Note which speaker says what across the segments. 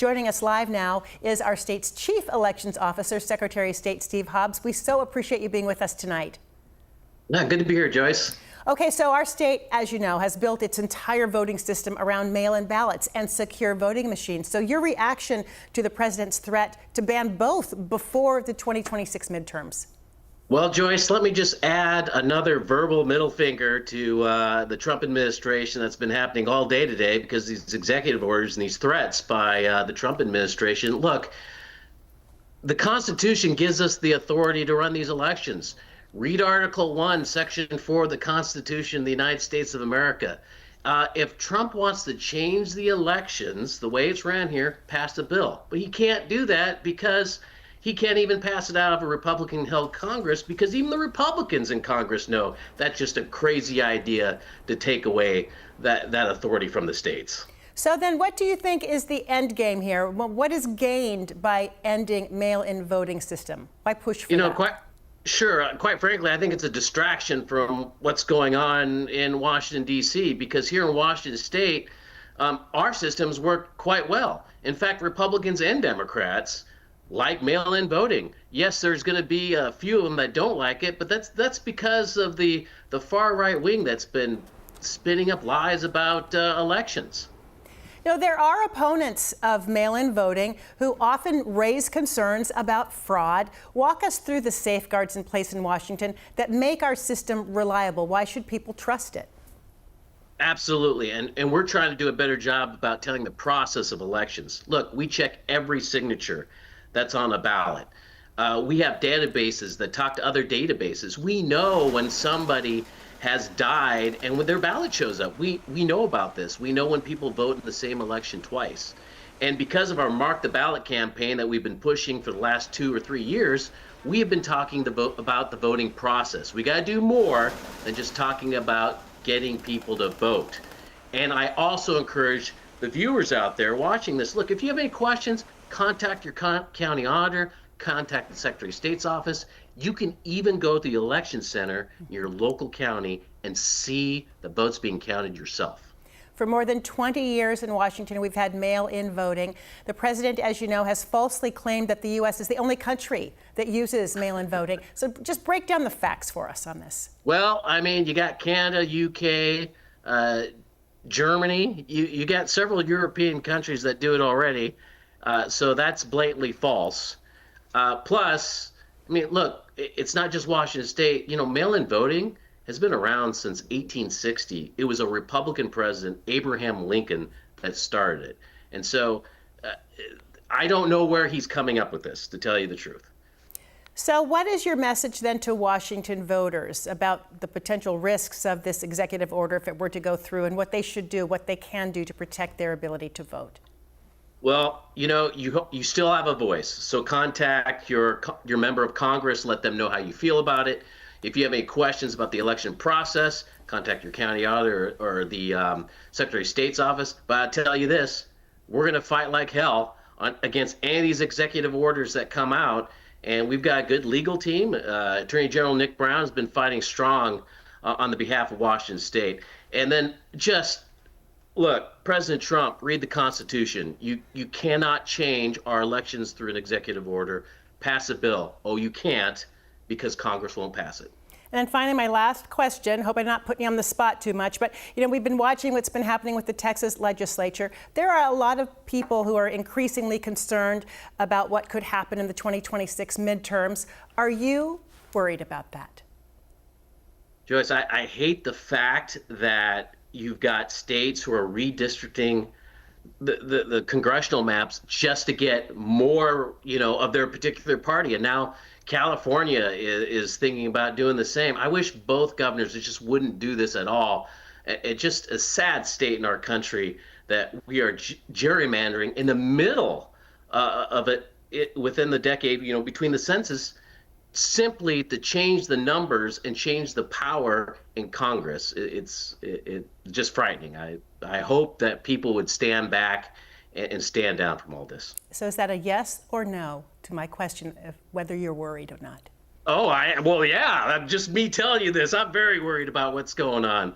Speaker 1: Joining us live now is our state's Chief Elections Officer, Secretary of State Steve Hobbs. We so appreciate you being with us tonight.
Speaker 2: Yeah, good to be here, Joyce.
Speaker 1: Okay, so our state, as you know, has built its entire voting system around mail-in ballots and secure voting machines. So your reaction to the president's threat to ban both before the 2026 midterms?
Speaker 2: Well, Joyce, let me just add another verbal middle finger to the Trump administration that's been happening all day today because these executive orders and these threats by the Trump administration. Look, the Constitution gives us the authority to run these elections. Read Article 1, Section 4 of the Constitution of the United States of America. If Trump wants to change the elections the way it's ran here, pass a bill. But he can't do that because he can't even pass it out of a Republican-held Congress because even the Republicans in Congress know that's just a crazy idea to take away that authority from the states.
Speaker 1: So then what do you think is the end game here? What is gained by ending mail-in voting system? Why push for that?
Speaker 2: Quite frankly, I think it's a distraction from what's going on in Washington, D.C., because here in Washington State, our systems work quite well. In fact, Republicans and Democrats like mail-in voting. Yes, there's going to be a few of them that don't like it, but that's because of the far right wing that's been spinning up lies about elections.
Speaker 1: You know, there are opponents of mail-in voting who often raise concerns about fraud. Walk us through the safeguards in place in Washington that make our system reliable. Why should people trust it?
Speaker 2: Absolutely, and we're trying to do a better job about telling the process of elections. Look, we check every signature that's on a ballot. We have databases that talk to other databases. We know when somebody has died and when their ballot shows up. We know about this. We know when people vote in the same election twice. And because of our Mark the Ballot campaign that we've been pushing for the last 2 or 3 years, we have been talking about the voting process. We got to do more than just talking about getting people to vote. And I also encourage the viewers out there watching this, look, if you have any questions, contact your county auditor, contact the Secretary of State's office. You can even go to the election center in your local county and see the votes being counted yourself.
Speaker 1: For more than 20 years in Washington, we've had mail-in voting. The president, as you know, has falsely claimed that the U.S. is the only country that uses mail-in voting. So just break down the facts for us on this.
Speaker 2: Well, I mean, you got Canada, UK, Germany. You got several European countries that do it already. So that's blatantly false. Plus, I mean, look, it's not just Washington State. You know, mail-in voting has been around since 1860. It was a Republican president, Abraham Lincoln, that started it. And so I don't know where he's coming up with this, to tell you the truth.
Speaker 1: So what is your message then to Washington voters about the potential risks of this executive order if it were to go through and what they should do, what they can do to protect their ability to vote?
Speaker 2: Well, you know, you still have a voice. So contact your member of Congress, let them know how you feel about it. If you have any questions about the election process, contact your county auditor or the Secretary of State's office. But I'll tell you this, we're going to fight like hell against any of these executive orders that come out. And we've got a good legal team. Attorney General Nick Brown has been fighting strong on the behalf of Washington State. And then just look, President Trump, read the Constitution. You cannot change our elections through an executive order. Pass a bill. Oh, you can't because Congress won't pass it.
Speaker 1: And then finally, my last question, hope I'm not putting you on the spot too much, but you know, we've been watching what's been happening with the Texas legislature. There are a lot of people who are increasingly concerned about what could happen in the 2026 midterms. Are you worried about that?
Speaker 2: Joyce, I hate the fact that you've got states who are redistricting the congressional maps just to get more, you know, of their particular party. And now California is thinking about doing the same. I wish both governors just wouldn't do this at all. It's just a sad state in our country that we are gerrymandering in the middle of it within the decade, you know, between the census, simply to change the numbers and change the power in Congress. It's just frightening. I hope that people would stand back and stand down from all this.
Speaker 1: So is that a yes or no to my question of whether you're worried or not?
Speaker 2: Oh, well, yeah, just me telling you this. I'm very worried about what's going on.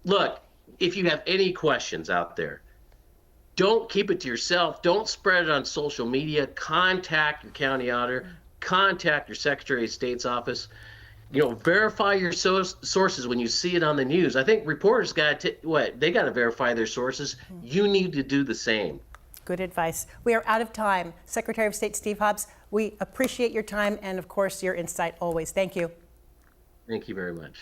Speaker 2: Look, if you have any questions out there, Don't keep it to yourself. Don't spread it on social media. Contact your county auditor. Contact your Secretary of State's office. Verify your sources when you see it on the news. I think reporters got to they got to verify their sources. You need to do the same.
Speaker 1: Good advice. We are out of time. Secretary of State Steve Hobbs, we appreciate your time and, of course, your insight always. Thank you.
Speaker 2: Thank you very much.